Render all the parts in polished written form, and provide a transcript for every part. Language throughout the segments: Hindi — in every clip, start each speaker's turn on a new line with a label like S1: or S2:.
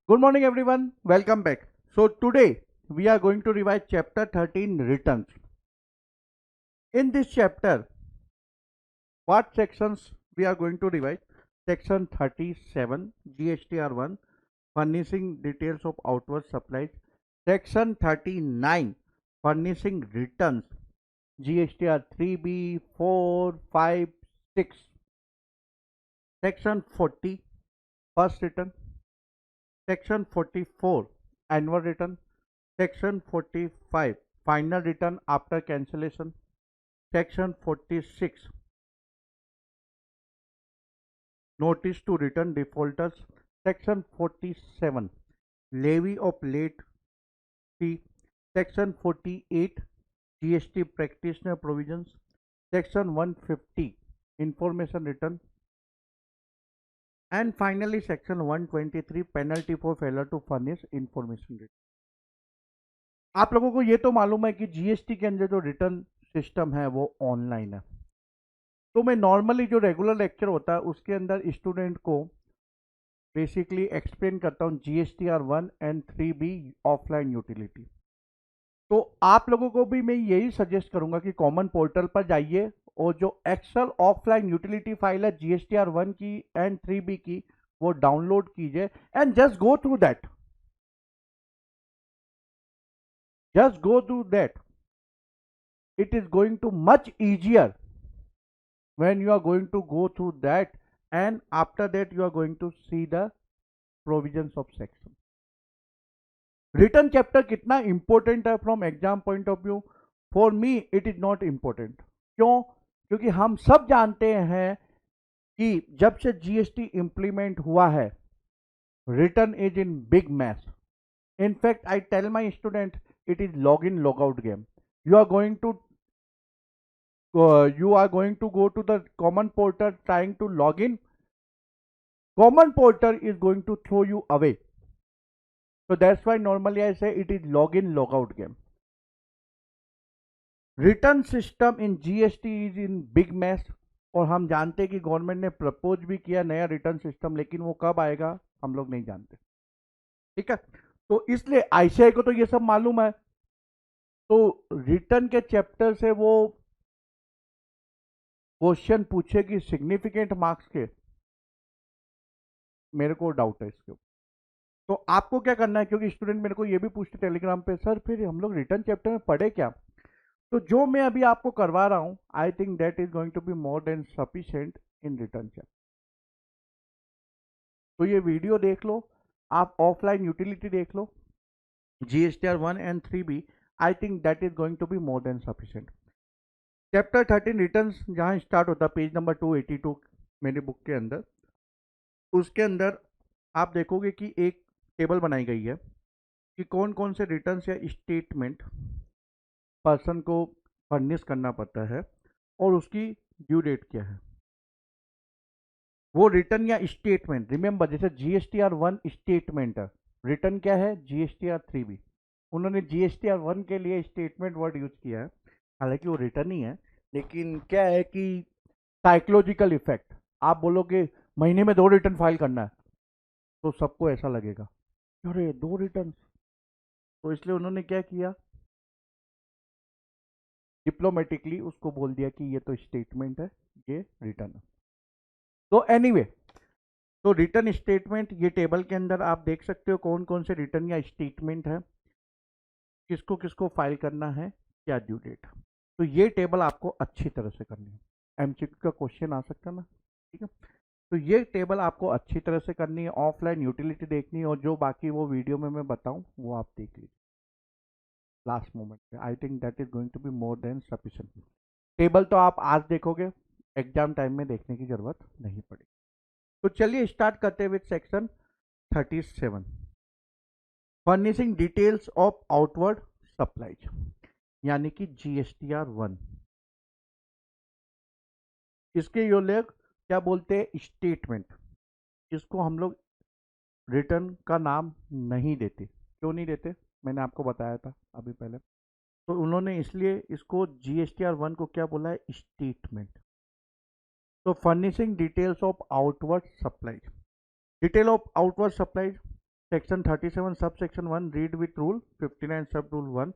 S1: Good morning, everyone. Welcome back. So, today we are going to revise chapter 13 returns. In this chapter, what sections we are going to revise? Section 37 GSTR1 furnishing details of outward supplies. Section 39 furnishing returns GSTR 3B 4 5 6. Section 40 first return. Section 44 annual return. Section 45 final return after cancellation. Section 46 notice to return defaulters. Section 47 levy of late fee. Section 48 GST practitioner provisions. Section 150 information return. And finally section 123 penalty for failure to furnish information return. आप लोगों को ये तो मालूम है कि जीएसटी के अंदर जो रिटर्न सिस्टम है वो ऑनलाइन है। तो मैं नॉर्मली जो रेगुलर लेक्चर होता है उसके अंदर स्टूडेंट को बेसिकली एक्सप्लेन करता हूँ GSTR1 and 3B offline utility. तो आप लोगों को भी मैं यही सजेस्ट करूंगा कि कॉमन पोर्टल पर जाइए और जो एक्सेल ऑफलाइन यूटिलिटी फाइल है GSTR1 की एंड 3B की वो डाउनलोड कीजिए and just go through that. Just go through that. It is going to much easier when you are going to go through that, and after that you are going to see the provisions of section. Written chapter कितना important है from exam point of view? For me it is not important. क्यों? क्योंकि हम सब जानते हैं कि जब से जीएसटी इंप्लीमेंट हुआ है return is in big mess. In fact, I tell my student it is login logout game. You are going to go to the common portal trying to log in. Common portal is going to throw you away. So that's why normally I say it is login logout game. Return system in GST is in big mess. और हम जानते हैं कि गवर्नमेंट ने प्रपोज भी किया नया रिटर्न सिस्टम, लेकिन वो कब आएगा हम लोग नहीं जानते. ठीक है, तो इसलिए आईसीआई को तो ये सब मालूम है. तो रिटर्न के चैप्टर से वो क्वेश्चन पूछेगी सिग्निफिकेंट मार्क्स के, मेरे को डाउट है इसके ऊपर. तो आपको क्या करना है, क्योंकि स्टूडेंट मेरे को ये भी पूछते टेलीग्राम पे, सर फिर हम लोग रिटर्न चैप्टर में पढ़े क्या? तो जो मैं अभी आपको करवा रहा हूं I think that is going to be more than sufficient in return chapter. तो ये वीडियो देख लो, आप ऑफलाइन यूटिलिटी देख लो, GSTR1 and 3B. I think that is going to be more than sufficient. Chapter 13 return जहां स्टार्ट होता है पेज नंबर 282 मेरी बुक के अंदर, उसके अंदर आप देखोगे कि एक टेबल बनाई गई है कि कौन कौन से रिटर्न्स या स्टेटमेंट पर्सन को फर्निश करना पड़ता है और उसकी ड्यू डेट क्या है. वो रिटर्न या स्टेटमेंट, रिमेंबर जैसे GSTR1 स्टेटमेंट है, रिटर्न क्या है GSTR3B. उन्होंने GSTR1 के लिए स्टेटमेंट वर्ड यूज किया है, हालांकि वो रिटर्न ही है, लेकिन क्या है कि साइकोलॉजिकल इफेक्ट, आप बोलोगे महीने में 2 रिटर्न फाइल करना है तो सबको ऐसा लगेगा अरे 2 रिटर्न. तो इसलिए उन्होंने क्या किया, डिप्लोमेटिकली उसको बोल दिया कि ये तो स्टेटमेंट है, ये रिटर्न है. तो एनीवे, तो रिटर्न स्टेटमेंट ये टेबल के अंदर आप देख सकते हो कौन कौन से रिटर्न या स्टेटमेंट है, किसको किसको फाइल करना है, क्या ड्यू डेट. तो ये टेबल आपको अच्छी तरह से करनी है, एमसीक्यू का क्वेश्चन आ सकता है ना. ठीक है, तो ये टेबल आपको अच्छी तरह से करनी है, ऑफलाइन यूटिलिटी देखनी है, और जो बाकी वो वीडियो में मैं बताऊं वो आप देख लीजिए लास्ट मोमेंट पे. I think that is going to be more than sufficient. Table तो आप आज देखोगे, एग्जाम टाइम में देखने की जरूरत नहीं पड़ेगी. तो चलिए स्टार्ट करते हैं with section 37 furnishing details of outward supplies, यानी कि GSTR1. इसके यो लोग क्या बोलते हैं, स्टेटमेंट. इसको हम लोग रिटर्न का नाम नहीं देते. क्यों नहीं देते, मैंने आपको बताया था अभी पहले. तो उन्होंने इसलिए इसको GSTR1 को क्या बोला है, स्टेटमेंट. तो furnishing details of outward supplies, detail of outward supplies section 37 sub section 1 read with rule 59 सब rule 1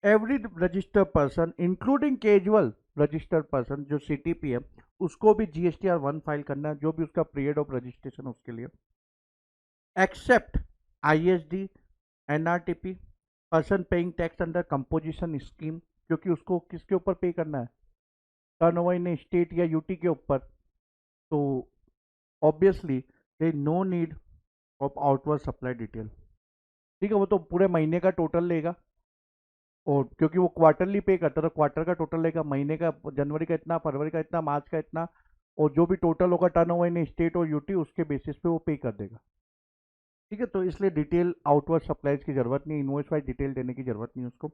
S1: every registered person including casual registered person जो सीटीपी है उसको भी जीएसटीआर 1 फाइल करना है, जो भी उसका पीरियड ऑफ रजिस्ट्रेशन उसके लिए, except ISD NRTP person paying tax under composition scheme, क्योंकि उसको किसके ऊपर पे करना है, टर्नओवर इन स्टेट या यूटी के ऊपर, तो obviously they no need of outward supply detail. ठीक है, वो तो पूरे महीने का टोटल लेगा, और क्योंकि वो क्वार्टरली पे करता है तो क्वार्टर का टोटल लेगा, महीने का जनवरी का इतना, फरवरी का इतना, मार्च का इतना, और जो भी टोटल होगा टर्नओवर इन स्टेट और यूटी उसके बेसिस पे वो पे कर देगा। ठीक है, तो इसलिए डिटेल आउटवर्ड सप्लाईज की जरूरत नहीं, इनवॉइस वाइज डिटेल देने की जरूरत नहीं उसको।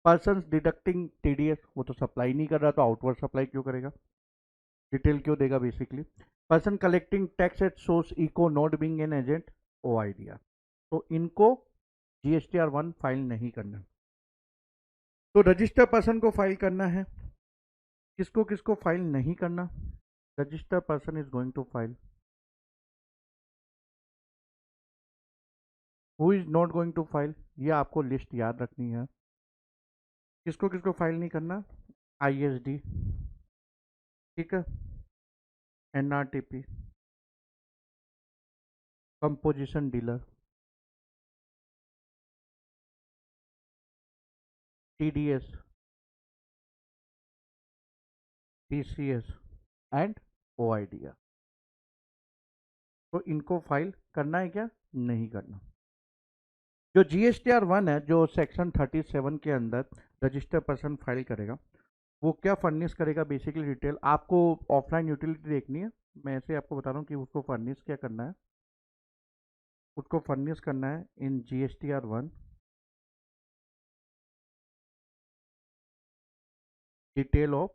S1: पर्सन डिडक्टिंग टीडीएस, वो तो सप्लाई नहीं कर रहा तो आउटवर्ड सप्लाई क्यों करेगा, डिटेल क्यों देगा basically. Person collecting tax at source echo not being an agent oh idea, तो इनको जीएसटीआर 1 फाइल नहीं करना। तो रजिस्टर पर्सन को फाइल करना है, किसको किसको फाइल नहीं करना, register person is going to file, who is not going to file, ये आपको लिस्ट याद रखनी है। किसको किसको फाइल नहीं करना, आईएसडी, ठीक है, NRTP, composition dealer, TDS, TCS and OIDR, तो इनको फाइल करना है क्या, नहीं करना। जो जीएसटीआर 1 है, जो सेक्शन 37 के अंदर रजिस्टर पर्सन फाइल करेगा, वो क्या फर्निश करेगा बेसिकली डिटेल, आपको ऑफलाइन यूटिलिटी देखनी है, मैं ऐसे आपको बता रहा हूँ कि उसको फर्निश क्या करना है, उसको फर्निश करना है इन GSTR 1 detail of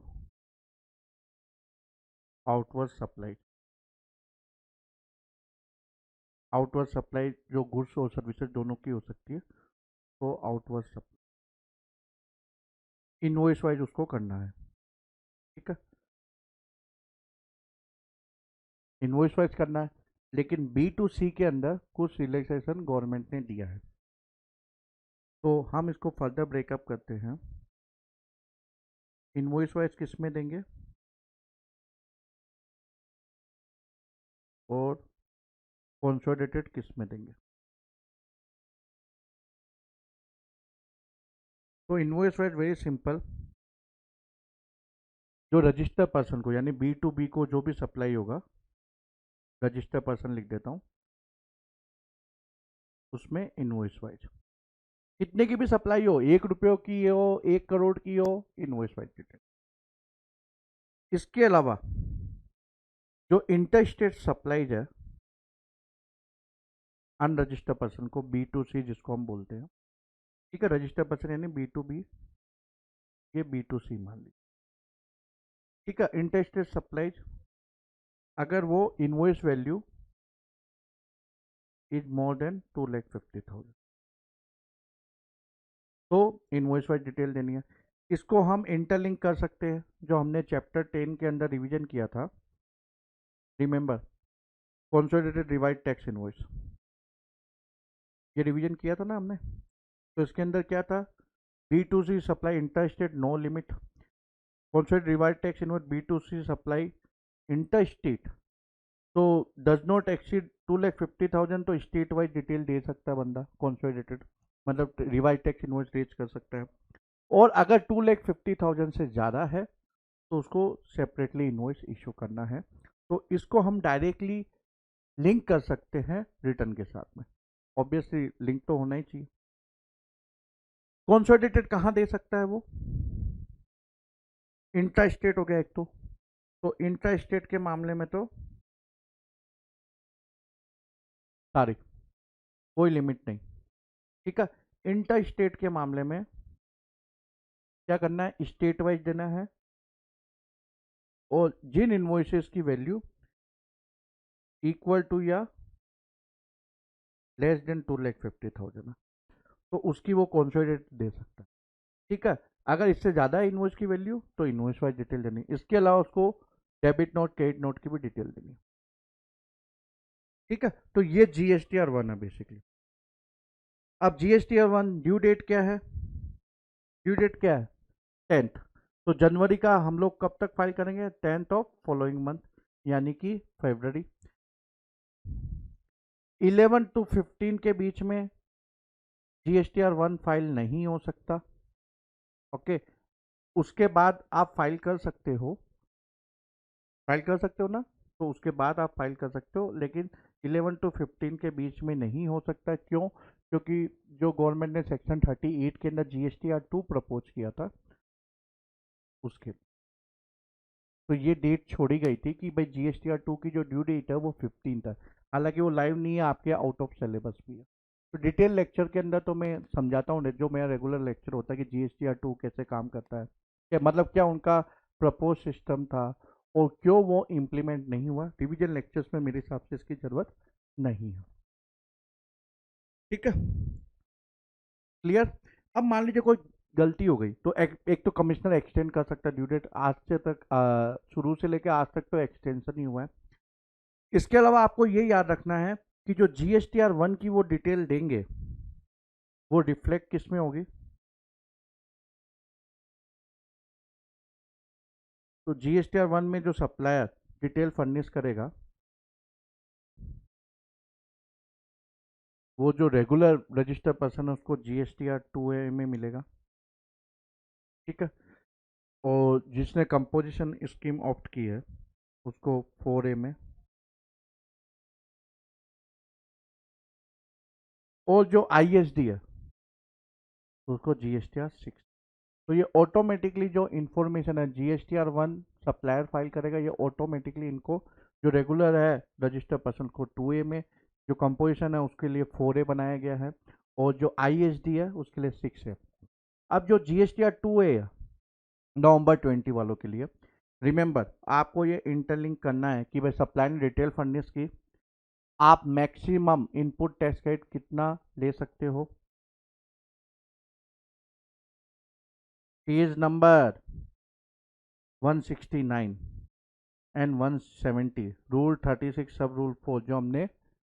S1: outward supply, outward supply जो गुड्स और सर्विसेज दोनों की हो सकती है, तो आउटवर्ड सप्लाई इनवॉइस वाइज उसको करना है। ठीक है, इनवॉइस वाइज करना है, लेकिन बी टू सी के अंदर कुछ रिलैक्सेशन गवर्नमेंट ने दिया है, तो हम इसको फर्दर ब्रेकअप करते हैं। इनवॉइस वाइज किस में देंगे और कंसोलिडेटेड किस में देंगे। तो इनवॉइस वाइज वेरी सिंपल, जो रजिस्टर पर्सन को यानी बी टू बी को जो भी सप्लाई होगा, रजिस्टर पर्सन लिख देता हूँ, उसमें इनवॉइस वाइज कितने की भी सप्लाई हो, 1 रुपये की हो, 1 करोड़ की हो, इनवॉइस वाइज डिटेल। इसके अलावा जो इंटर स्टेट सप्लाईज है अनरजिस्टर्ड पर्सन को, बी टू सी जिसको हम बोलते हैं, ठीक है, रजिस्टर्ड पर्सन यानी बी टू बी, ये बी टू सी मान लीजिए। ठीक है, इंटर स्टेट सप्लाईज अगर वो invoice value is more than 2,50,000, तो इनवॉइस वाइज डिटेल देनी है। इसको हम इंटरलिंक कर सकते हैं, जो हमने चैप्टर 10 के अंदर रिवीजन किया था, remember, consolidated revise tax invoice, ये रिवीजन किया था ना हमने। तो इसके अंदर क्या था, B to C supply inter state no limit, consolidated revise tax invoice B to C supply inter state, तो डज नॉट एक्सीड 2,50,000, तो स्टेट वाइज डिटेल दे सकता है बंदा, कंसोलिडेटेड मतलब रिवाइज टैक्स इनवॉइस रेज कर सकता है। और अगर 2,50,000 से ज़्यादा है तो उसको सेपरेटली इनवॉइस इशू करना है, तो इसको हम डायरेक्टली लिंक कर सकते हैं रिटर्न के साथ में, ऑब्वियसली लिंक तो होना ही चाहिए। कंसोलिडेटेड कहाँ दे सकता है वो, इंट्रा स्टेट हो गया एक तो इंट्रा स्टेट के मामले में तो तारीख कोई लिमिट नहीं। ठीक है, इंटर स्टेट के मामले में क्या करना है, स्टेट वाइज देना है, और जिन इनवॉइसेस की वैल्यू इक्वल टू या लेस देन 2,50,000 है, तो उसकी वो कंसोलिडेट दे सकता है। ठीक है, अगर इससे ज़्यादा है इनवॉइस की वैल्यू तो इनवॉइस वाइज डिटेल देनी, इसके अलावा उसको डेबिट नोट क्रेडिट नोट की भी डिटेल देनी। ठीक है, तो ये जीएसटीआर 1 है बेसिकली। अब GSTR 1 ड्यू डेट क्या है? ड्यू डेट क्या है? 10th। तो जनवरी का हम लोग कब तक फाइल करेंगे? 10th ऑफ फॉलोइंग मंथ, यानी कि फरवरी। 11 to 15 के बीच में GSTR 1 फाइल नहीं हो सकता। ओके, उसके बाद आप फाइल कर सकते हो, ना? तो उसके बाद आप फाइल कर सकते हो, लेकिन 11 to 15 के बीच में नहीं हो सकता। क्यों? क्योंकि जो गवर्नमेंट ने सेक्शन 38 के अंदर GSTR 2 प्रपोज किया था, उसके तो ये डेट छोड़ी गई थी कि भाई GSTR 2 की जो ड्यू डेट है वो 15 था। हालांकि वो लाइव नहीं है, आपके आउट ऑफ सिलेबस भी है। तो डिटेल लेक्चर के अंदर तो मैं समझाता हूँ, जो मेरा रेगुलर लेक्चर होता है कि GSTR 2 कैसे काम करता है, क्या मतलब क्या उनका प्रपोज सिस्टम था और क्यों वो इम्प्लीमेंट नहीं हुआ। रिवीजन लेक्चर्स में मेरे हिसाब से इसकी जरूरत नहीं है। ठीक है, क्लियर? अब मान लीजिए कोई गलती हो गई, तो एक तो कमिश्नर एक्सटेंड कर सकता है ड्यू डेट। आज से तक शुरू से लेकर आज तक तो एक्सटेंशन ही हुआ है। इसके अलावा आपको ये याद रखना है कि जो GSTR 1 की वो डिटेल देंगे, वो रिफ्लेक्ट किस में होगी? तो GSTR 1 में जो सप्लायर डिटेल फर्निश करेगा, वो जो रेगुलर रजिस्टर पर्सन है उसको GSTR 2A में मिलेगा। ठीक है, और जिसने कंपोजिशन स्कीम ऑप्ट की है उसको 4A में, और जो ISD है उसको GSTR 6। तो ये ऑटोमेटिकली जो इन्फॉर्मेशन है GSTR 1 सप्लायर फाइल करेगा, ये ऑटोमेटिकली इनको जो रेगुलर है रजिस्टर पर्सन को 2A में, जो कंपोजिशन है उसके लिए 4A बनाया गया है, और जो ISD है उसके लिए 6 है। अब जो GSTR 2A है November 20 वालों के लिए, रिमेंबर आपको ये इंटरलिंक करना है कि भाई सप्लाई ने डिटेल फर्निश की, आप मैक्सिमम इनपुट टैक्स क्रेडिट कितना ले सकते हो? पेज नंबर 169 एंड 170, रूल 36 सब रूल 4 जो हमने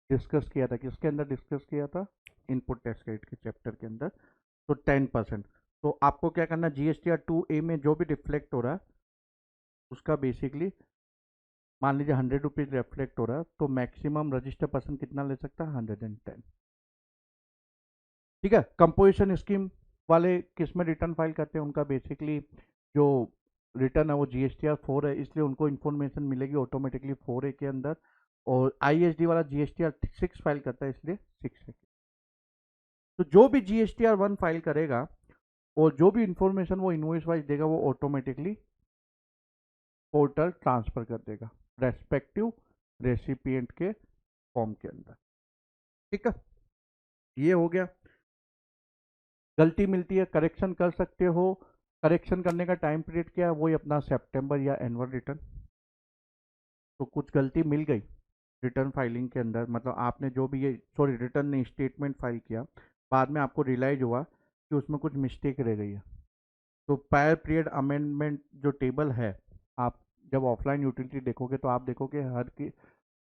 S1: डिस्कस किया था। किसके अंदर डिस्कस किया था? इनपुट टैक्स क्रेडिट के चैप्टर के अंदर। तो 10%। तो आपको क्या करना, GSTR 2A में जो भी रिफ्लेक्ट हो रहा है उसका बेसिकली मान लीजिए 100 रुपीज रिफ्लेक्ट हो रहा है, तो मैक्सिमम रजिस्टर पर्सन कितना ले सकता है? 110। ठीक है, कंपोजिशन स्कीम वाले किस में रिटर्न फाइल करते हैं? उनका बेसिकली जो रिटर्न है वो GSTR 4 है, इसलिए उनको इन्फॉर्मेशन मिलेगी ऑटोमेटिकली 4A के अंदर। और ISD वाला GSTR 6 फाइल करता है, इसलिए 6 है। तो जो भी GSTR 1 फाइल करेगा और जो भी इंफॉर्मेशन वो इनवॉइस वाइज देगा, वो ऑटोमेटिकली पोर्टल ट्रांसफर कर देगा रेस्पेक्टिव रेसिपिएंट के फॉर्म के अंदर। ठीक है, ये हो गया। गलती मिलती है, करेक्शन कर सकते हो। करेक्शन करने का टाइम पीरियड क्या है? वही अपना सितंबर या एनुअल रिटर्न। तो कुछ गलती मिल गई रिटर्न फाइलिंग के अंदर, मतलब आपने जो भी ये सॉरी रिटर्न नहीं स्टेटमेंट फाइल किया, बाद में आपको रियलाइज हुआ कि उसमें कुछ मिस्टेक रह गई है, तो प्रायर पीरियड अमेंडमेंट जो टेबल है, आप जब ऑफलाइन यूटिलिटी देखोगे तो आप देखोगे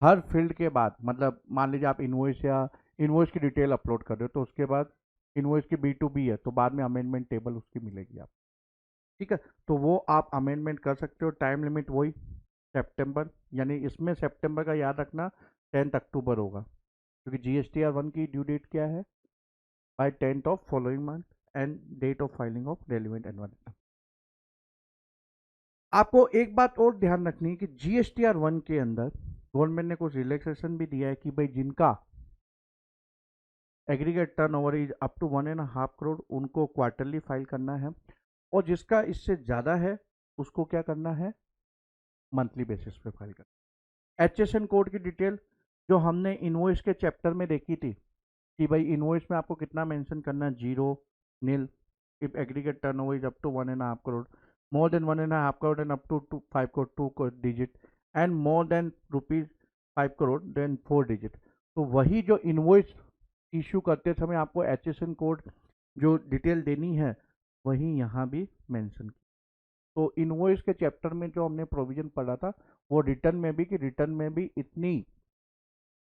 S1: हर फील्ड के बाद, मतलब मान लीजिए आप इनवॉइस या इनवॉइस की डिटेल अपलोड कर रहे हो, तो उसके बाद इनवॉइस की B2B है तो बाद में अमेंडमेंट टेबल उसकी मिलेगी आप। ठीक है, तो वो आप अमेंडमेंट कर सकते हो। टाइम लिमिट वही सितंबर, यानी इसमें सितंबर का याद रखना 10 अक्टूबर होगा, क्योंकि GSTR 1 की ड्यू डेट क्या है? By 10th of following month and date of filing of relevant annual. आपको एक बात और ध्यान रखनी है कि GSTR 1 के अंदर गवर्नमेंट ने कुछ रिलैक्सेशन भी दिया है कि भाई जिनका aggregate turnover is up to 1.5 crore उनको क्वार्टरली फाइल करना है, और जिसका इससे ज़्यादा है उसको क्या करना है? मंथली बेसिस पे फाइल करना। HSN कोड की डिटेल जो हमने इनवॉइस के चैप्टर में देखी थी कि भाई इनवॉइस में आपको कितना मेंशन करना है? 0, nil, if aggregate turnover is up to 1.5 crore, more than 1.5 crore and up to 5 crore 2 digit, and more than rupees 5 crore then 4 digit। तो वही जो इनवॉइस इशू करते समय आपको HSN कोड जो डिटेल देनी है वही यहाँ भी मेंशन की। तो इनवॉइस के चैप्टर में जो हमने प्रोविजन पढ़ा था वो रिटर्न में भी, कि रिटर्न में भी इतनी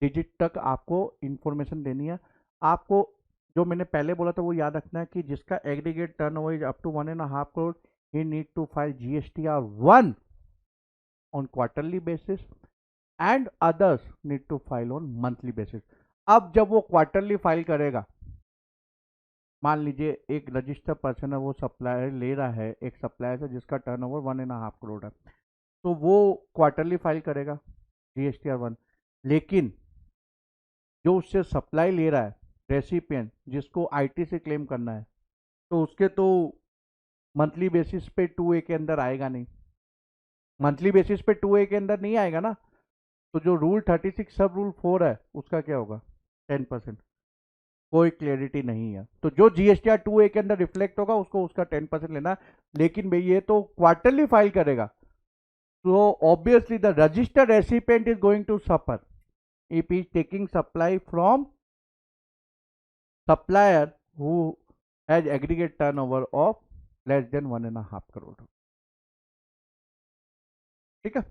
S1: डिजिट तक आपको इंफॉर्मेशन देनी है। आपको जो मैंने पहले बोला था वो याद रखना है कि जिसका aggregate turnover is up to 1.5 crore, he need to file GSTR 1 on quarterly basis and others need to file on monthly basis. अब जब वो क्वार्टरली फाइल करेगा, मान लीजिए एक रजिस्टर्ड पर्सन है, वो सप्लायर ले रहा है एक सप्लायर से जिसका टर्नओवर 1.5 करोड़ है, तो वो क्वार्टरली फाइल करेगा जीएसटीआर 1। लेकिन जो उससे सप्लाई ले रहा है रेसिपिएंट, जिसको आईटी से क्लेम करना है, तो उसके तो मंथली बेसिस पे 2A के अंदर आएगा नहीं, मंथली बेसिस पे 2A के अंदर नहीं आएगा ना। तो जो रूल 36 सब रूल 4 है उसका क्या होगा, 10%। कोई क्लैरिटी नहीं है, तो जो जीएसटीआर 2A के अंदर रिफ्लेक्ट होगा उसको उसका 10% लेना। लेकिन भाई ये तो क्वार्टरली फाइल करेगा, तो obviously the registered recipient is going to suffer if he is taking supply from supplier who has aggregate turnover of less than 1.5 crore. ठीक है,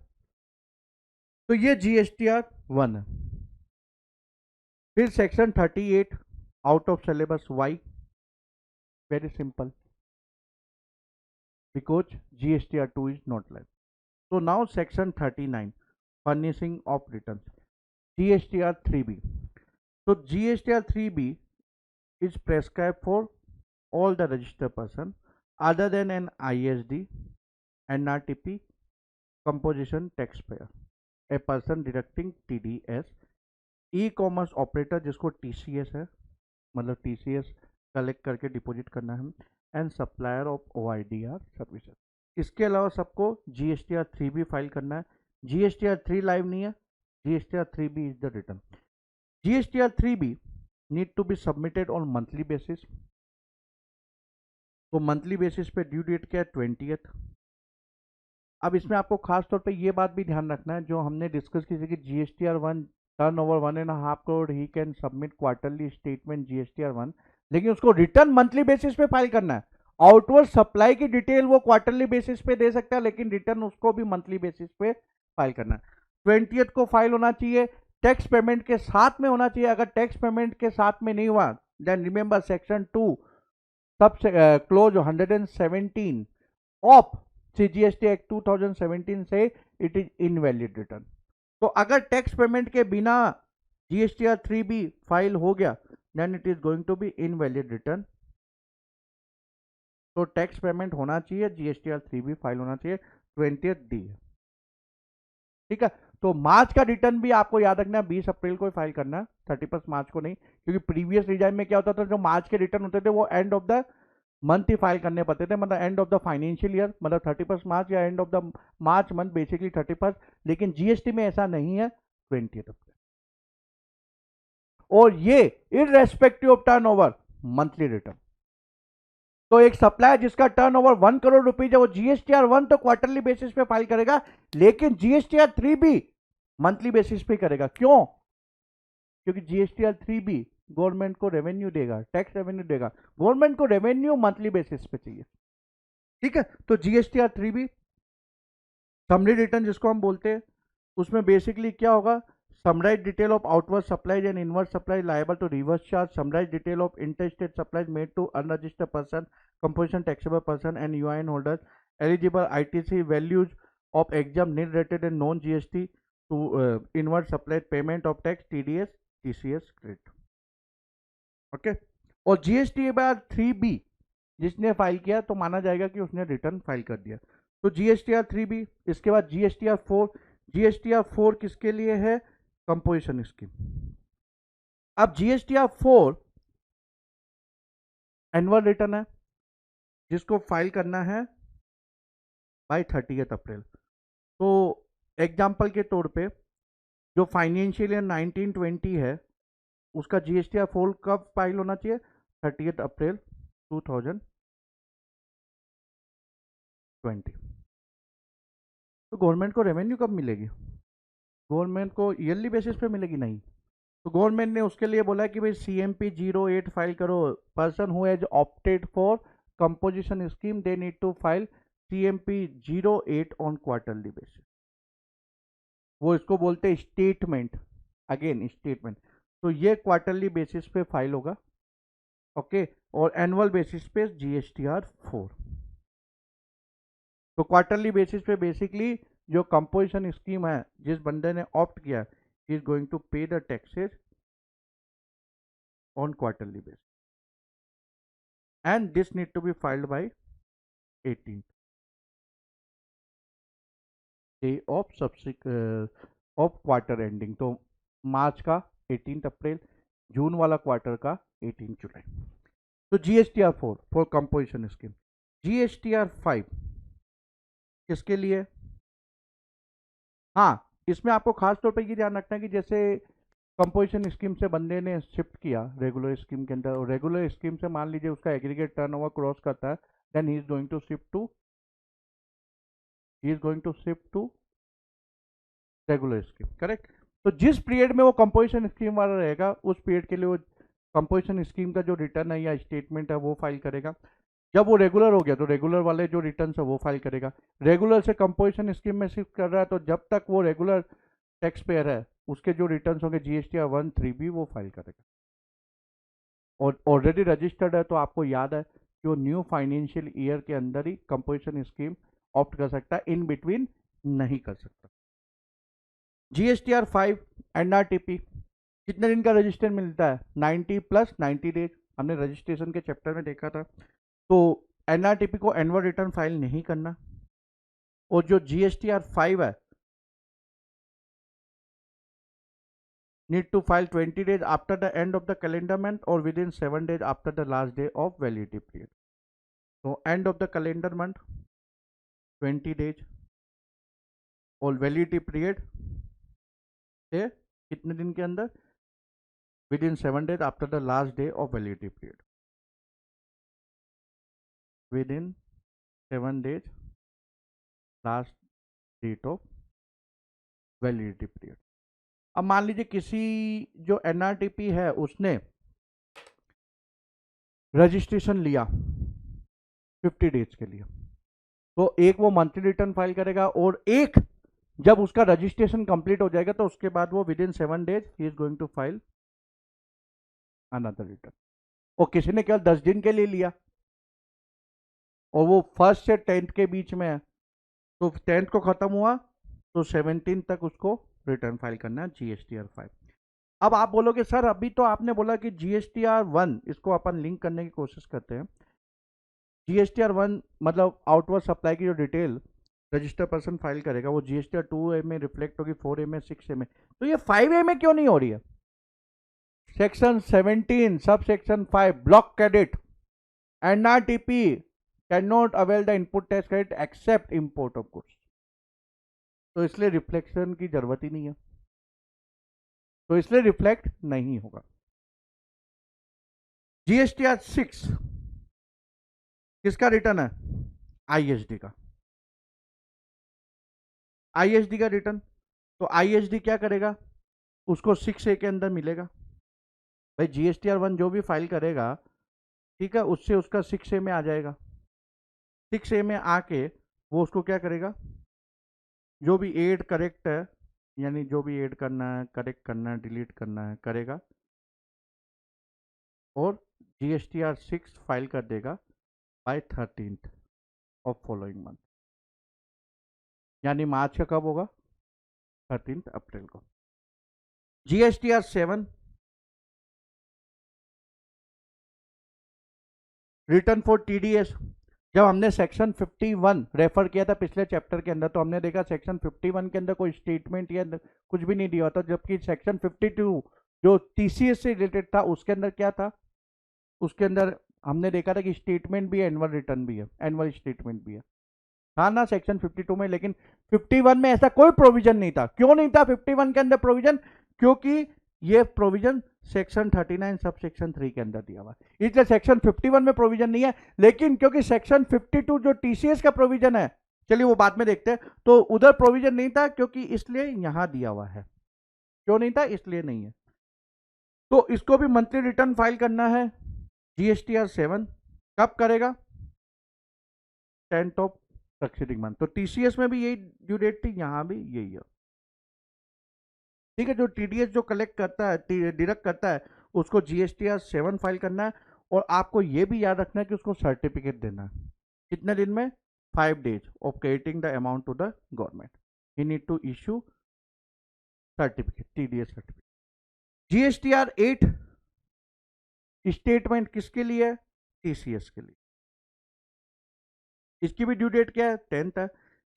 S1: तो ये जीएसटीआर 1 है। फिर section 38 out of syllabus why, very simple, because GSTR 2 is not live. So now section 39 furnishing of returns, GSTR 3B. So GSTR 3B is prescribed for all the registered person other than an ISD, NRTP, composition taxpayer, a person deducting TDS, e-commerce operator जिसको TCS है, मतलब TCS कलेक्ट करके डिपॉजिट करना है, and supplier of OIDR services. इसके अलावा सबको जीएसटीआर 3B फाइल करना है। जीएसटीआर 3 लाइव नहीं है, GSTR 3B is the return. GSTR 3B need to be submitted on monthly basis. तो मंथली बेसिस पे ड्यू डेट क्या है, 20th। अब इसमें आपको खास तौर पे ये बात भी ध्यान रखना है जो हमने डिस्कस की थी कि GSTR 1 turn over 1.5 crore, he can submit quarterly statement GSTR 1, लेकिन उसको रिटर्न मंथली बेसिस पे फाइल करना है। आउटवर्ड सप्लाई की डिटेल वो क्वार्टरली बेसिस पे दे सकता है, लेकिन रिटर्न उसको भी मंथली बेसिस पे फाइल करना है। 20th को फाइल होना चाहिए, टैक्स पेमेंट के साथ में होना चाहिए। अगर टैक्स पेमेंट के साथ में नहीं हुआ, देन रिमेंबर सेक्शन 2 सब क्लोज 117 ऑफ सीजीएसटी एक्ट 2017 से इट इज इनवैलिड रिटर्न। तो अगर टैक्स पेमेंट के बिना जीएसटीआर 3B फाइल हो गया, then it is going to be invalid return. तो टैक्स पेमेंट होना चाहिए, जीएसटीआर 3B फाइल होना चाहिए, 20th डी। ठीक है, तो मार्च का रिटर्न भी आपको याद रखना है 20 अप्रैल को फाइल करना है, 31 मार्च को नहीं, क्योंकि प्रीवियस रिजाइन में क्या होता था, जो मार्च के रिटर्न होते थे वो end of the month he file करने पड़ते थे, मतलब end of the financial year, मतलब 31 मार्च या end of the March month, basically 31। लेकिन जीएसटी में ऐसा नहीं है, 20th अप्रैल। और ये irrespective of turnover monthly return. तो एक सप्लायर जिसका टर्नओवर 1 करोड़ रुपीज है, वो जीएसटीआर 1 तो क्वार्टरली बेसिस पे फाइल करेगा, लेकिन जीएसटीआर 3B मंथली बेसिस पे करेगा। क्यों? क्योंकि जीएसटीआर 3B गवर्नमेंट को रेवेन्यू देगा, टैक्स रेवेन्यू देगा, गवर्नमेंट को रेवेन्यू मंथली बेसिस पे चाहिए। ठीक है, तो जीएसटीआर 3B समरी रिटर्न जिसको हम बोलते हैं, उसमें बेसिकली क्या होगा, summarise detail of outward supplies and inward supply liable to reverse charge, summarise detail of interstate supplies made to unregistered person, composition taxable person and UIN holders, eligible ITC values of exempt nil rated and non GST to inward supply, payment of tax, TDS, TCS credit. Okay, और जीएसटीआर 3B जिसने फाइल किया तो माना जाएगा कि उसने रिटर्न फाइल कर दिया। तो जीएसटीआर 3B, इसके बाद जीएसटीआर 4। जीएसटीआर 4 किसके लिए है, कंपोजिशन स्कीम। अब जीएसटीआर 4 एनुअल रिटर्न है जिसको फाइल करना है बाय 30th अप्रैल। तो एग्जाम्पल के तौर पे जो फाइनेंशियल ईयर 1920 है उसका जीएसटीआर 4 कब फाइल होना चाहिए, 30th अप्रैल 2020। तो गवर्नमेंट को रेवेन्यू कब मिलेगी, गवर्नमेंट को ईयरली बेसिस पे मिलेगी नहीं। तो गवर्नमेंट ने उसके लिए बोला कि भाई CMP 08 फाइल करो, person who has opted for composition scheme they need to file CMP 08 on quarterly basis. वो इसको बोलते हैं स्टेटमेंट, अगेन स्टेटमेंट। तो ये क्वार्टरली बेसिस पे फाइल होगा। ओके, और एनुअल बेसिस पे GSTR 4। तो क्वार्टरली बेसिस पे बेसिकली जो कंपोजिशन स्कीम है, जिस बंदे ने ऑप्ट किया, he is going to pay the taxes on quarterly basis, and this need to be filed by 18th day of quarter ending. तो मार्च का 18 अप्रैल, जून वाला क्वार्टर का 18 जुलाई। तो GSTR 4 for composition scheme. GSTR 5 किसके लिए? हाँ, इसमें आपको खास तौर पे ये ध्यान रखना है कि जैसे कंपोजिशन स्कीम से बंदे ने शिफ्ट किया रेगुलर स्कीम के अंदर, और रेगुलर स्कीम से मान लीजिए उसका एग्रीगेट टर्नओवर क्रॉस करता है, then he is going to shift to regular scheme, correct. तो जिस पीरियड में वो कंपोजिशन स्कीम वाला रहेगा, उस पीरियड के लिए वो कंपोजिशन स्कीम का जो रिटर्न है या स्टेटमेंट है वो फाइल करेगा। जब वो रेगुलर हो गया तो रेगुलर वाले जो रिटर्न है वो फाइल करेगा। रेगुलर से कंपोजिशन स्कीम में शिफ्ट कर रहा है, तो जब तक वो रेगुलर टैक्स पेयर है, उसके जो रिटर्न होंगे GSTR 1, 3B वो फाइल करेगा। और ऑलरेडी रजिस्टर्ड है तो आपको याद है कि वो न्यू फाइनेंशियल ईयर के अंदर ही कंपोजिशन स्कीम ऑप्ट कर सकता है, इन बिटवीन नहीं कर सकता। GSTR 5 NRTP कितने दिन का रजिस्टर मिलता है? 90 प्लस 90 डेज। हमने रजिस्ट्रेशन के चैप्टर में देखा था। तो NRTP को एनुअल रिटर्न फाइल नहीं करना, और जो GSTR 5 है, need to file 20 days after the end of the calendar month or within 7 days after the last day of validity period. So end of the calendar month 20 days और वैलिडिटी पीरियड से कितने दिन के अंदर? Within 7 days after the last day of validity period, within 7 days last date of validity period. अब मान लीजिए किसी जो NRTP है उसने रजिस्ट्रेशन लिया 50 डेज के लिए, तो एक वो मंथली रिटर्न फाइल करेगा, और एक जब उसका रजिस्ट्रेशन कंप्लीट हो जाएगा तो उसके बाद वो within 7 days he is going to file another return. और किसी ने केवल 10 दिन के लिए लिया और वो 1st से 10th के बीच में है, तो 10th को खत्म हुआ तो 17 तक उसको रिटर्न फाइल करना है GSTR 5। अब आप बोलोगे सर अभी तो आपने बोला कि GSTR 1 इसको अपन लिंक करने की कोशिश करते हैं। GSTR 1 मतलब आउटवर्ड सप्लाई की जो डिटेल रजिस्टर पर्सन फाइल करेगा वो GSTR 2A में रिफ्लेक्ट होगी, 4A में, 6A में, तो ये 5A में क्यों नहीं हो रही है? Section 17 subsection 5 block credit, NRTP cannot avail the input tax credit except import of goods, तो इसलिए रिफ्लेक्शन की जरूरत ही नहीं है, तो इसलिए रिफ्लेक्ट नहीं होगा। GSTR 6 किसका रिटर्न है? ISD का, ISD का रिटर्न। तो ISD क्या करेगा? उसको 6A के अंदर मिलेगा। भाई GSTR 1 जो भी फाइल करेगा, ठीक है, उससे उसका 6A में आ जाएगा। 6A में आके वो उसको क्या करेगा? जो भी एड करेक्ट है, यानी जो भी ऐड करना है, करेक्ट करना है, डिलीट करना है, करेगा, और GSTR 6 फाइल कर देगा bye 13th of following month, यानी मार्च का कब होगा? 13 अप्रैल को। GSTR 7 return for TDS। जब हमने सेक्शन 51 रेफर किया था पिछले चैप्टर के अंदर, तो हमने देखा सेक्शन 51 के अंदर कोई स्टेटमेंट या कुछ भी नहीं दिया था, जबकि सेक्शन 52 जो TCS से रिलेटेड था उसके अंदर क्या था? उसके अंदर हमने देखा था कि स्टेटमेंट भी है, एनुअल रिटर्न भी है, एनुअल स्टेटमेंट भी है, था ना सेक्शन 52 में। लेकिन 51 में ऐसा कोई प्रोविजन नहीं था। क्यों नहीं था 51 के अंदर प्रोविजन? क्योंकि ये प्रोविजन सेक्शन 39 सब सेक्शन 3 के अंदर दिया हुआ, इसलिए सेक्शन 51 में प्रोविजन नहीं है। लेकिन क्योंकि सेक्शन 52 जो TCS का प्रोविजन है, चलिए वो बाद में देखते हैं, तो उधर प्रोविजन नहीं था, क्योंकि इसलिए यहां दिया हुआ है। क्यों नहीं था? इसलिए नहीं है। तो इसको भी मंथली रिटर्न फाइल करना है GSTR 7। कब करेगा? 10th of succeeding month. तो TCS में भी यही ड्यू डेट थी, यहां भी यही है, ठीक है। जो TDS जो कलेक्ट करता है, डिडक्ट करता है, उसको GSTR 7 फाइल करना है, और आपको ये भी याद रखना है कि उसको सर्टिफिकेट देना है। कितने दिन में? 5 days of crediting the amount to the government. He need to issue certificate, TDS certificate. GSTR 8 statement किसके लिए है? TCS के लिए। इसकी भी ड्यू डेट क्या है? 10th है।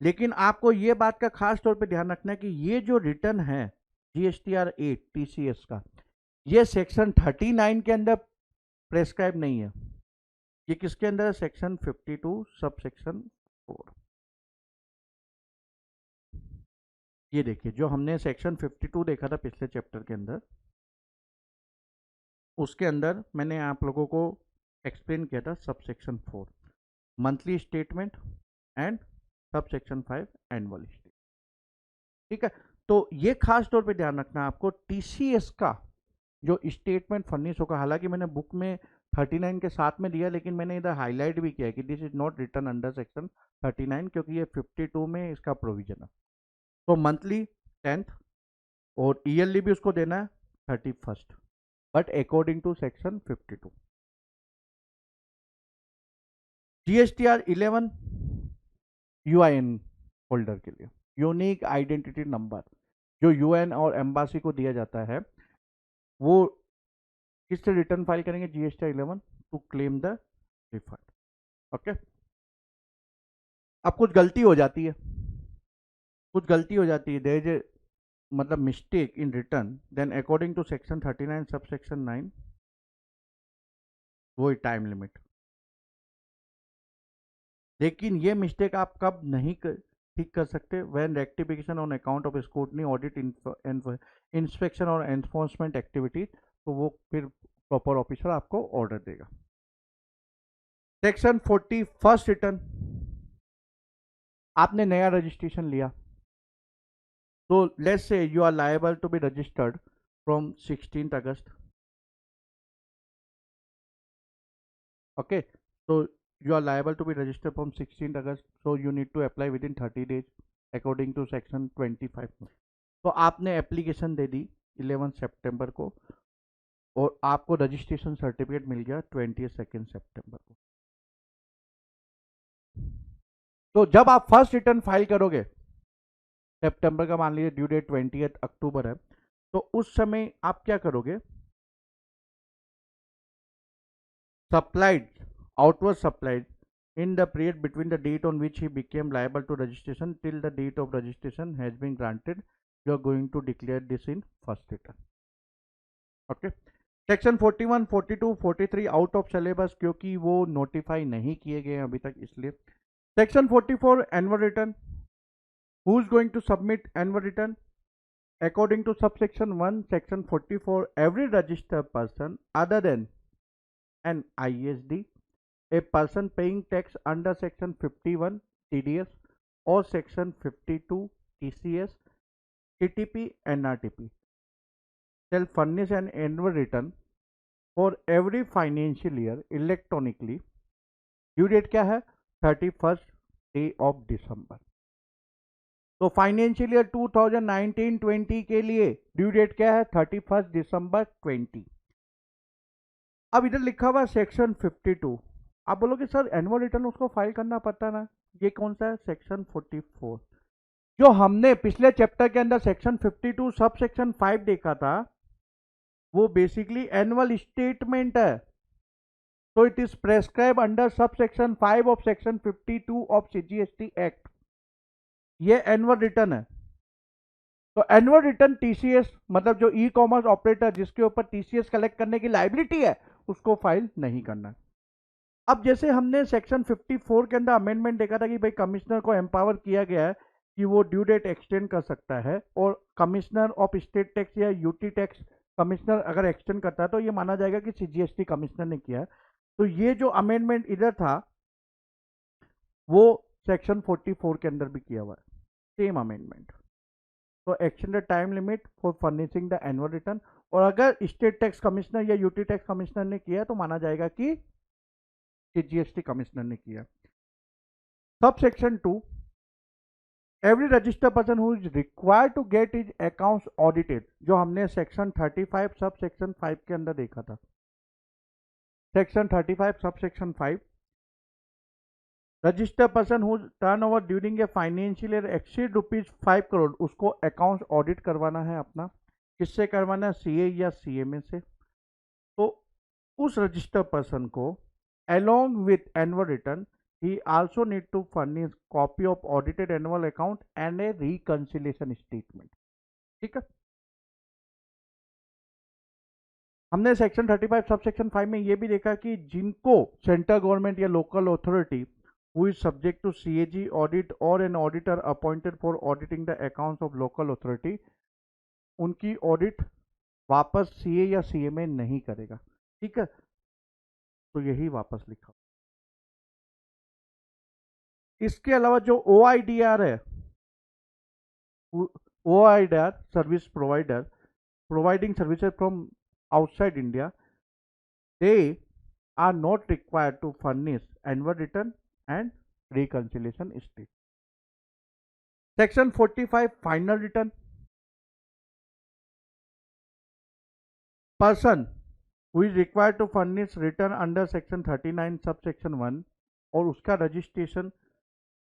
S1: लेकिन आपको ये बात का खास तौर पे ध्यान रखना है कि ये जो रिटर्न है GSTR 8 TCS का, ये सेक्शन 39 के अंदर प्रेस्क्राइब नहीं है। ये किसके अंदर है? Section 52 sub section 4। ये देखिए, जो हमने सेक्शन 52 देखा था पिछले चैप्टर के अंदर, उसके अंदर मैंने आप लोगों को एक्सप्लेन किया था sub section 4 monthly statement and sub section 5 annual statement. ठीक है, तो ये खास तौर पे ध्यान रखना आपको, टीसीएस का जो स्टेटमेंट फर्निश होगा, हालांकि मैंने बुक में 39 के साथ में दिया, लेकिन मैंने इधर हाईलाइट भी किया है कि this is not return under section 39, क्योंकि ये 52 में इसका प्रोविजन है। तो मंथली 10th और ईयरली भी उसको देना है 31st, but according to section 52। GSTR 11 UIN holder के लिए, यूनिक आइडेंटिटी नंबर, जो यूएन और एम्बासी को दिया जाता है, वो किससे रिटर्न फाइल करेंगे? GSTR 11 to claim the refund. Okay, अब कुछ गलती हो जाती है, देयर इज ए मतलब mistake in return, then according to section 39 sub section 9, वो टाइम लिमिट। लेकिन ये मिस्टेक आप कब नहीं ठीक कर सकते? When rectification on account of scrutiny, audit, inspection और एनफोर्समेंट एक्टिविटीज, तो वो फिर प्रॉपर ऑफिसर आपको ऑर्डर देगा। सेक्शन 40 फर्स्ट रिटर्न, आपने नया रजिस्ट्रेशन लिया, तो let's say you are liable to be registered from 16th August। Okay, so you are liable to be registered from 16th August, so you need to apply within 30 days according to section 25। तो आपने एप्लीकेशन दे दी 11 सितंबर को और आपको रजिस्ट्रेशन सर्टिफिकेट मिल गया 22 सितंबर को। तो जब आप फर्स्ट रिटर्न फाइल करोगे, सितंबर का मान लीजिए ड्यू डेट 20 अक्टूबर है, तो उस समय आप क्या करोगे? Supplied, outward supplied in the period between the date on which he became liable to registration till the date of registration has been granted, you are going to declare this in first return। okay, section 41 42 43 out of syllabus, क्योंकि वो नोटिफाई नहीं किए गए अभी तक, इसलिए। Section 44 annual return, who is going to submit annual return? according to subsection 1 section 44, every registered person other than an ISD, a person paying tax under section 51 TDS or section 52 TCS, TTP, NRTP shall furnish an annual return for every financial year electronically। Due date क्या है? 31st day of December। तो फाइनेंशियल ईयर 2019-20 के लिए ड्यू डेट क्या है? 31st December 20। अब इधर लिखा हुआ सेक्शन 52, आप बोलोगे सर एनुअल रिटर्न उसको फाइल करना पड़ता ना, ये कौन सा है? सेक्शन 44। जो हमने पिछले चैप्टर के अंदर सेक्शन 52 सब सेक्शन 5 देखा था, वो बेसिकली एनुअल स्टेटमेंट है। तो it is prescribe under sub section 5 of section 52 of CGST act. ये एनुअल रिटर्न है। तो एनुअल रिटर्न टीसीएस, मतलब जो ई कॉमर्स ऑपरेटर जिसके ऊपर टीसीएस कलेक्ट करने की लायबिलिटी है, उसको फाइल नहीं करना है। अब जैसे हमने सेक्शन 54 के अंदर अमेंडमेंट देखा था कि भाई कमिश्नर को एम्पावर किया गया है कि वो ड्यू डेट एक्सटेंड कर सकता है, और कमिश्नर ऑफ स्टेट टैक्स या यूटी टैक्स कमिश्नर अगर एक्सटेंड करता है तो ये माना जाएगा कि सीजीएसटी कमिश्नर ने किया है। तो ये जो अमेंडमेंट इधर था वो सेक्शन 44 के अंदर भी किया हुआ है, सेम अमेंडमेंट। तो extended time limit for furnishing the annual return, और अगर स्टेट टैक्स कमिश्नर या यूटी टैक्स कमिश्नर ने किया तो माना जाएगा कि जीएसटी कमिश्नर ने किया। Subsection 2, every registered person who is required to get his accounts audited, जो हमने सेक्शन 35 सब सेक्शन 5 के अंदर देखा था। Section 35 subsection 5, registered person whose turnover during a financial year exceed ₹5 crore, उसको अकाउंट ऑडिट करवाना है अपना। किससे करवाना है? सीए या सीएमए से। तो उस रजिस्टर्ड पर्सन को along with annual return he also need to furnish copy of audited annual account and a reconciliation statement। ठीक है, हमने सेक्शन 35 सब सेक्शन 5 में ये भी देखा कि जिनको सेंट्रल गवर्नमेंट या local authority who is subject to CAG audit or an auditor appointed for auditing the accounts of local authority, उनकी ऑडिट वापस सीए या सीएमए नहीं करेगा। ठीक है, तो यही वापस लिखा। इसके अलावा जो OIDR है, OIDR service provider providing services from outside India, they are not required to furnish annual return and reconciliation statement। Section 45 final return, person who is required to furnish return under section 39 subsection 1 और उसका रजिस्ट्रेशन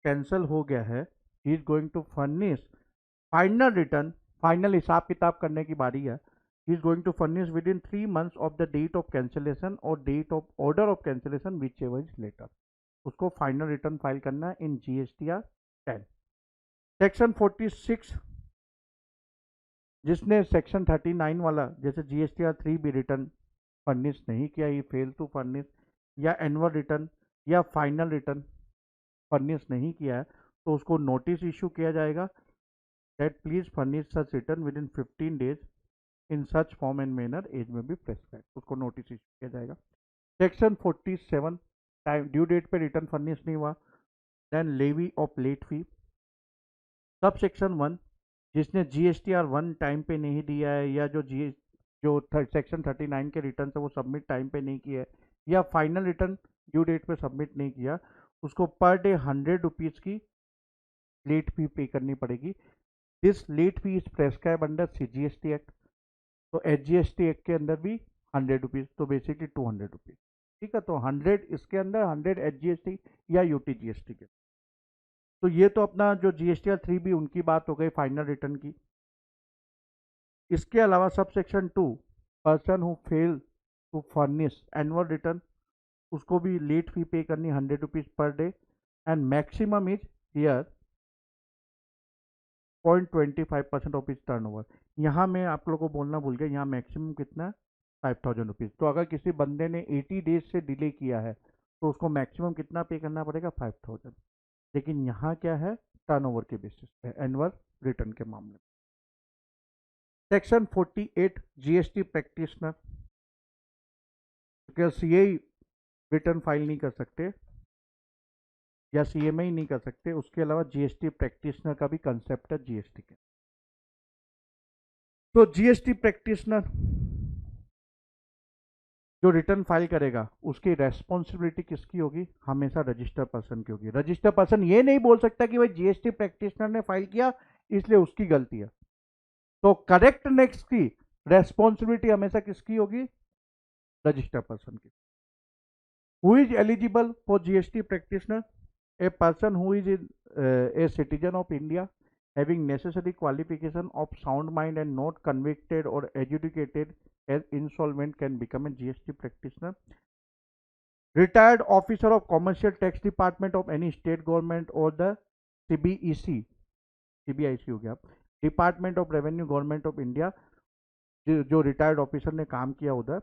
S1: कैंसिल हो गया है, he is going to furnish final return, final हिसाब किताब करने की बारी है। he is going to furnish within 3 months of the date of cancellation or date of order of cancellation whichever is later, उसको फाइनल रिटर्न फाइल करना है इन GSTR 10। सेक्शन 46, जिसने सेक्शन 39 वाला जैसे GSTR 3 भी रिटर्न फर्निश नहीं किया, ये फेल टू फर्निश या एनुअल रिटर्न या फाइनल रिटर्न फर्निश नहीं किया है, तो उसको नोटिस इशू किया जाएगा that please furnish such return within 15 days in such form and manner as may be prescribe, उसको नोटिस इशू किया जाएगा। सेक्शन 47, टाइम ड्यू डेट पे रिटर्न फर्निश नहीं हुआ, then levy of late fee. Subsection 1, जिसने GSTR 1 टाइम पे नहीं दिया है या जो सेक्शन 39 के रिटर्न है वो सबमिट टाइम पे नहीं किया है या फाइनल रिटर्न ड्यू डेट पे सबमिट नहीं किया, उसको पर डे 100 रुपीज़ की लेट फी पे करनी पड़ेगी। This late fee is prescribe under CGST act, तो HGST एक्ट के अंदर भी 100 रुपीज़, तो बेसिकली 200 रुपीज़। ठीक है, तो 100 इसके अंदर, 100 HGST या UTGST के। तो ये तो अपना जो GSTR 3 भी उनकी बात हो गई फाइनल रिटर्न की। इसके अलावा subsection 2, person who fail to furnish annual return, उसको भी लेट फी पे करनी 100 rupees per day and maximum is here 0.25% of his turnover. यहाँ मैं आप लोगों को बोलना भूल गया, यहाँ मैक्सिमम कितना है 5000 रुपीज़। तो अगर किसी बंदे ने 80 डेज से डिले किया है तो उसको मैक्सिमम कितना पे करना पड़ेगा? 5000। लेकिन यहाँ क्या है? टर्नओवर के बेसिस पे एनुअल रिटर्न के मामले में। Section 48 GST practitioner, CA return file नहीं कर सकते या CMA ही नहीं कर सकते, उसके अलावा GST प्रैक्टिशनर का भी कंसेप्ट है GST के। तो GST प्रैक्टिशनर जो रिटर्न फाइल करेगा उसकी रेस्पॉन्सिबिलिटी किसकी होगी? हमेशा रजिस्टर्ड पर्सन की होगी। रजिस्टर्ड पर्सन ये नहीं बोल सकता कि भाई GST प्रैक्टिशनर ने फाइल किया इसलिए उसकी गलती है। तो करेक्टनेस की रेस्पॉन्सिबिलिटी हमेशा किसकी होगी? रजिस्टर्ड पर्सन की। Who is eligible for GST practitioner? A person who is a citizen of India having necessary qualification of sound mind and not convicted or adjudicated as insolvent can become a GST practitioner. Retired officer of commercial tax department of any state government or the CBEC, CBIC हो गया, department of revenue government of India, जो रिटायर्ड ऑफिसर ने काम किया उधर,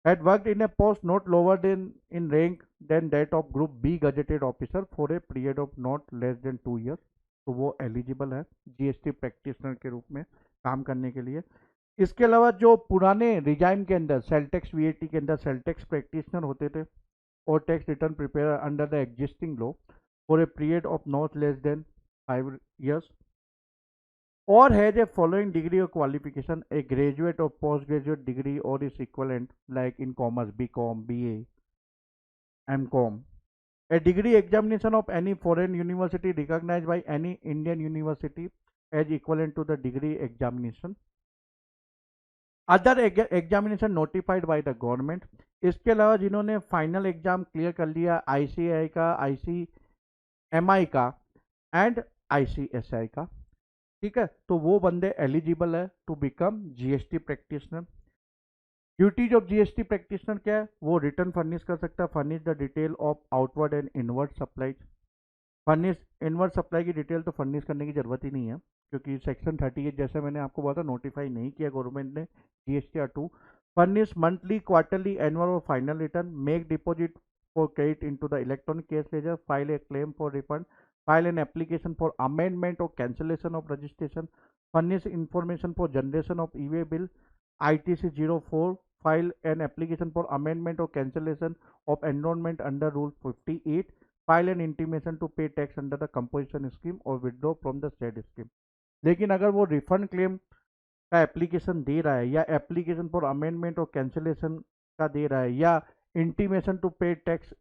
S1: had worked in a post not lower than in rank than that of group B gazetted officer for a period of not less than 2 years, तो वो एलिजिबल है GST प्रैक्टिशनर के रूप में काम करने के लिए। इसके अलावा जो पुराने रिजाइम के अंदर सेल टैक्स VAT के अंदर सेल टैक्स प्रैक्टिशनर होते थे और tax return preparer under the existing law for a period of not less than 5 years or has a following degree of qualification, a graduate or postgraduate degree or is equivalent like in commerce BCom, BA, MCom, a degree examination of any foreign university recognized by any Indian university as equivalent to the degree examination, other examination notified by the government, इसके अलावा जिन्होंने फाइनल एग्जाम क्लियर कर लिया ICAI का, ICMI का एंड ICSI का, ठीक है, तो वो बंदे एलिजिबल है to become GST practitioner. Duties of GST practitioner क्या है? वो रिटर्न फर्निश कर सकता है, furnish the detail of outward and inward supplies. Furnish inward supply की डिटेल तो फर्निश करने की जरूरत ही नहीं है, क्योंकि सेक्शन 38 जैसे मैंने आपको बोला था नोटिफाई नहीं किया गवर्नमेंट ने GSTR2। Furnish monthly, quarterly, annual और final return, make deposit for credit into the electronic cash ledger, file a claim for refund, file an application for amendment और cancellation of registration, furnish information for generation of e way bill, ITC 04, file an application for amendment or cancellation of enrollment under Rule 58, file an intimation to pay tax under the composition scheme or withdraw from the said scheme। लेकिन अगर वो रिफंड क्लेम का एप्लीकेशन दे रहा है या एप्लीकेशन फॉर अमेंडमेंट और कैंसिलेशन का दे रहा है या intimation to pay tax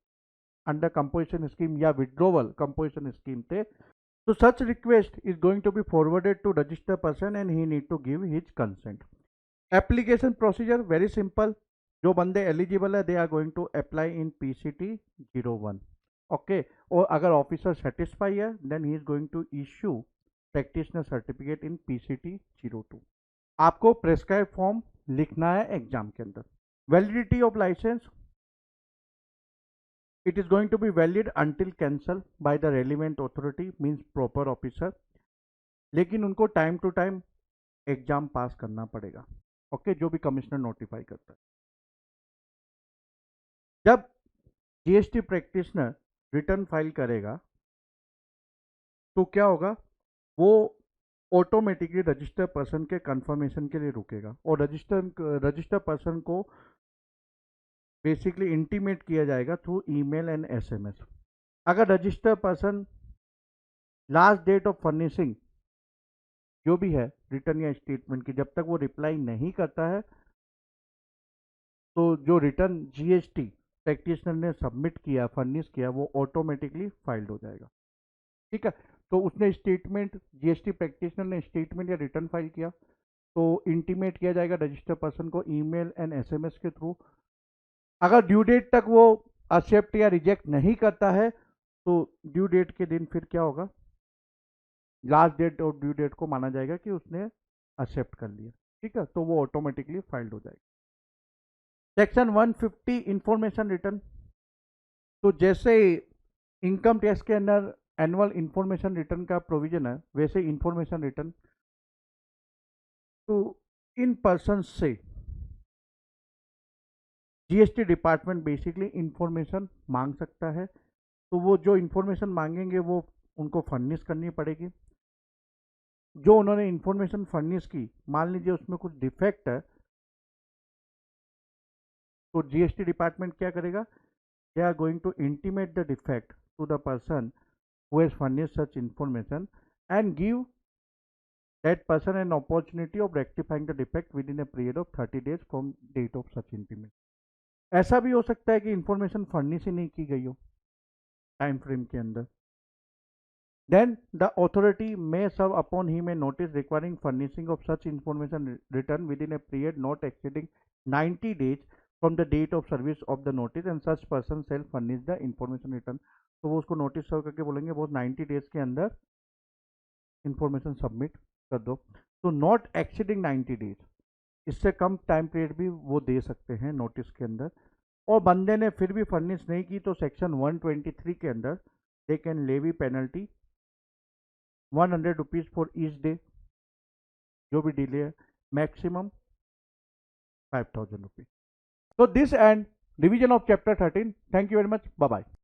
S1: under composition scheme या विड्रोवल कंपोजिशन स्कीम थे, तो such request is going to be forwarded to register person and he need to give his consent. Application procedure very simple, जो बंदे एलिजिबल है they are going to apply in PCT 01, okay. और अगर ऑफिसर सेटिस्फाई है then he is going to issue practitioner certificate in PCT 02। आपको प्रेस्क्राइब फॉर्म लिखना है एग्जाम के अंदर। Validity of licence, it is going to be valid until cancel by the relevant authority means proper officer, लेकिन उनको time to time exam pass करना पड़ेगा, ओके, जो भी कमिश्नर नोटिफाई करता है। जब GST प्रैक्टिशनर रिटर्न फाइल करेगा तो क्या होगा, वो ऑटोमेटिकली रजिस्टर पर्सन के कंफर्मेशन के लिए रुकेगा और रजिस्टर पर्सन को बेसिकली इंटीमेट किया जाएगा थ्रू ईमेल एंड SMS। अगर register person last date of furnishing जो भी है रिटर्न या स्टेटमेंट की, जब तक वो रिप्लाई नहीं करता है तो जो रिटर्न GST प्रैक्टिशनर ने सबमिट किया, फर्निश किया, वो ऑटोमेटिकली फाइल्ड हो जाएगा, ठीक है। तो उसने स्टेटमेंट, GST प्रैक्टिशनर ने स्टेटमेंट या रिटर्न फाइल किया तो इंटीमेट किया जाएगा रजिस्टर पर्सन को ईमेल एंड SMS के थ्रू। अगर ड्यू डेट तक वो एक्सेप्ट या रिजेक्ट नहीं करता है तो ड्यू डेट के दिन फिर क्या होगा, लास्ट डेट और ड्यू डेट को माना जाएगा कि उसने एक्सेप्ट कर लिया, ठीक है, तो वो ऑटोमेटिकली फाइल्ड हो जाएगा। सेक्शन 150 इंफॉर्मेशन रिटर्न, तो जैसे इनकम टैक्स के अंदर एनुअल इंफॉर्मेशन रिटर्न का प्रोविजन है, वैसे इंफॉर्मेशन रिटर्न तो इन पर्सन से GST डिपार्टमेंट बेसिकली इंफॉर्मेशन मांग सकता है, तो वो जो इंफॉर्मेशन मांगेंगे वो उनको फर्निश करनी पड़ेगी। जो उन्होंने इंफॉर्मेशन फर्निश की, मान लीजिए उसमें कुछ डिफेक्ट है, तो GST डिपार्टमेंट क्या करेगा, they are going to intimate the defect to the person who has furnished such information and give that person an opportunity of rectifying the defect within a period of 30 days from date of such intimation। ऐसा भी हो सकता है कि इंफॉर्मेशन फर्निश ही नहीं की गई हो टाइम फ्रेम के अंदर, then the authority may serve upon him a notice requiring furnishing of such information return within a period not exceeding 90 days from the date of service of the notice and such person shall furnish the information return। तो वो उसको नोटिस सर्व करके बोलेंगे बहुत 90 डेज के अंदर इंफॉर्मेशन सबमिट कर दो, तो नॉट एक्सीडिंग 90 डेज, इससे कम टाइम पीरियड भी वो दे सकते हैं नोटिस के अंदर। और बंदे ने फिर भी फर्निश नहीं की तो सेक्शन 123 के अंदर they can levy penalty 100 rupees for each day, जो भी डिले है, maximum 5000 rupees. So this and revision of chapter 13. Thank you very much. Bye bye.